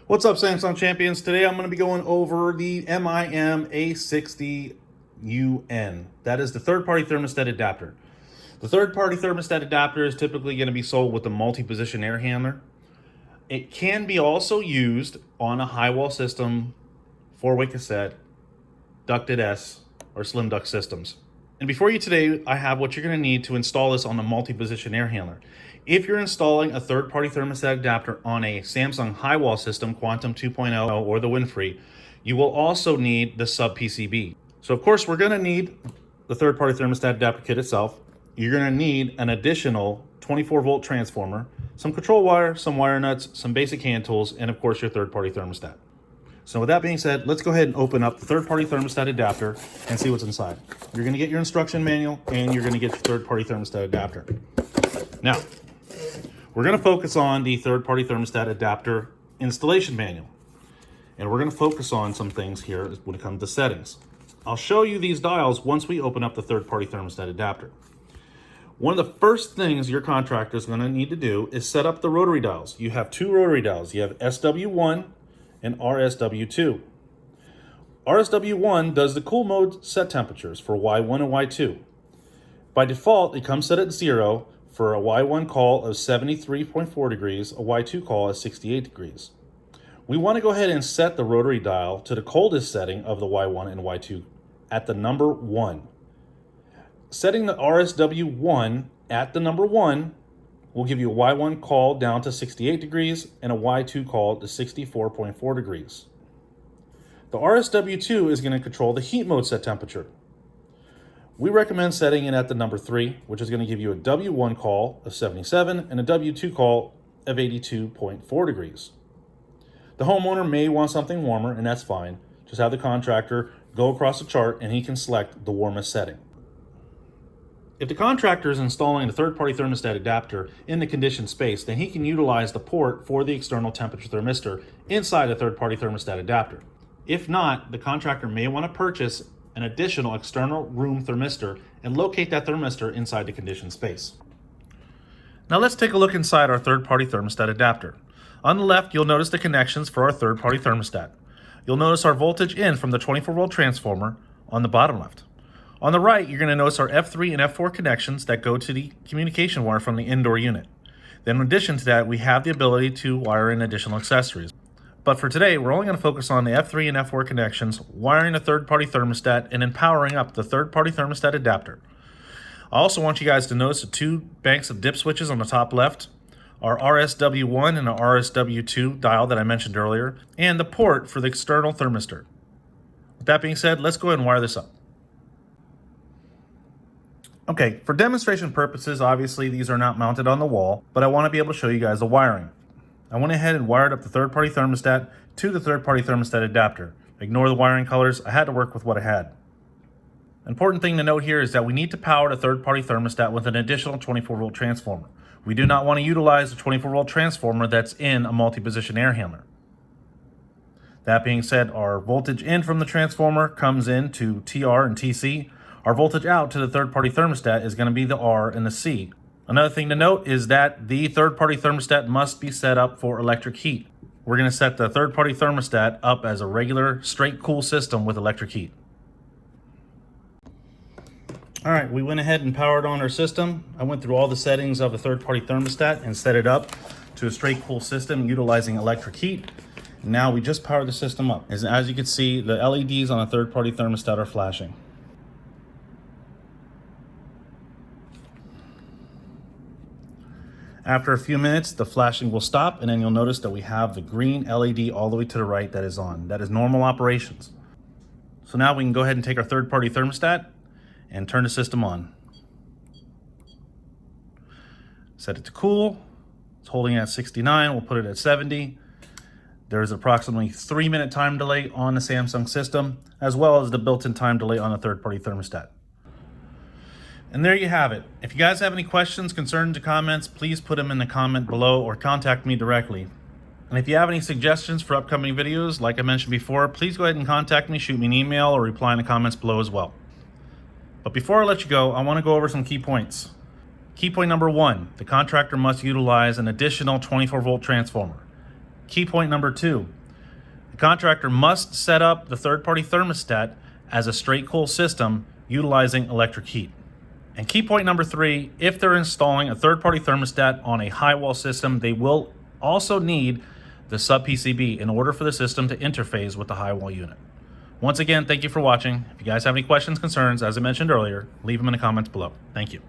What's up, Samsung champions? Today I'm going to be going over the MIM A60UN. That is the third-party thermostat adapter. The third-party thermostat adapter is typically going to be sold with a multi-position air handler. It can be also used on a high wall system, four-way cassette, ducted S, or slim duct systems. And before you today, I have what you're going to need to install this on a multi-position air handler. If you're installing a third-party thermostat adapter on a Samsung high wall system, Quantum 2.0 or the Winfrey, you will also need the sub PCB. So of course, we're going to need the third-party thermostat adapter kit itself. You're going to need an additional 24-volt transformer, some control wire, some wire nuts, some basic hand tools, and of course your third-party thermostat. So with that being said, let's go ahead and open up the third-party thermostat adapter and see what's inside. You're going to get your instruction manual and you're going to get your third-party thermostat adapter. Now, we're going to focus on the third-party thermostat adapter installation manual. And we're going to focus on some things here when it comes to settings. I'll show you these dials once we open up the third-party thermostat adapter. One of the first things your contractor is going to need to do is set up the rotary dials. You have two rotary dials. You have SW1 and RSW2. RSW1 does the cool mode set temperatures for Y1 and Y2. By default, it comes set at 0 for a Y1 call of 73.4 degrees, a Y2 call of 68 degrees. We want to go ahead and set the rotary dial to the coldest setting of the Y1 and Y2 at the number 1. Setting the RSW1 at the number 1 will give you a Y1 call down to 68 degrees and a Y2 call to 64.4 degrees. The RSW2 is going to control the heat mode set temperature. We recommend setting it at the number 3, which is going to give you a W1 call of 77 and a W2 call of 82.4 degrees. The homeowner may want something warmer, and that's fine. Just have the contractor go across the chart and he can select the warmest setting. If the contractor is installing a third-party thermostat adapter in the conditioned space, then he can utilize the port for the external temperature thermistor inside a third-party thermostat adapter. If not, the contractor may want to purchase an additional external room thermistor and locate that thermistor inside the conditioned space. Now let's take a look inside our third-party thermostat adapter. On the left, you'll notice the connections for our third-party thermostat. You'll notice our voltage in from the 24-volt transformer on the bottom left. On the right, you're going to notice our F3 and F4 connections that go to the communication wire from the indoor unit. Then in addition to that, we have the ability to wire in additional accessories. But for today, we're only going to focus on the F3 and F4 connections, wiring a third-party thermostat, and then powering up the third-party thermostat adapter. I also want you guys to notice the two banks of dip switches on the top left, our RSW1 and our RSW2 dial that I mentioned earlier, and the port for the external thermistor. With that being said, let's go ahead and wire this up. Okay, for demonstration purposes, obviously these are not mounted on the wall, but I want to be able to show you guys the wiring. I went ahead and wired up the third-party thermostat to the third-party thermostat adapter. Ignore the wiring colors, I had to work with what I had. Important thing to note here is that we need to power the third-party thermostat with an additional 24-volt transformer. We do not want to utilize the 24-volt transformer that's in a multi-position air handler. That being said, our voltage in from the transformer comes in to TR and TC. Our voltage out to the third-party thermostat is going to be the R and the C. Another thing to note is that the third-party thermostat must be set up for electric heat. We're going to set the third-party thermostat up as a regular straight cool system with electric heat. All right, we went ahead and powered on our system. I went through all the settings of the third-party thermostat and set it up to a straight cool system utilizing electric heat. Now we just powered the system up. As you can see, the LEDs on a third-party thermostat are flashing. After a few minutes, the flashing will stop, and then you'll notice that we have the green LED all the way to the right that is on. That is normal operations. So now we can go ahead and take our third-party thermostat and turn the system on. Set it to cool. It's holding at 69. We'll put it at 70. There's approximately 3-minute time delay on the Samsung system, as well as the built-in time delay on the third-party thermostat. And there you have it. If you guys have any questions, concerns, or comments, please put them in the comment below or contact me directly. And if you have any suggestions for upcoming videos, like I mentioned before, please go ahead and contact me, shoot me an email, or reply in the comments below as well. But before I let you go, I want to go over some key points. Key point number 1, the contractor must utilize an additional 24-volt transformer. Key point number 2, The contractor must set up the third-party thermostat as a straight cool system utilizing electric heat. And key point number 3, if they're installing a third-party thermostat on a high wall system, they will also need the sub-PCB in order for the system to interface with the high wall unit. Once again, thank you for watching. If you guys have any questions, concerns, as I mentioned earlier, leave them in the comments below. Thank you.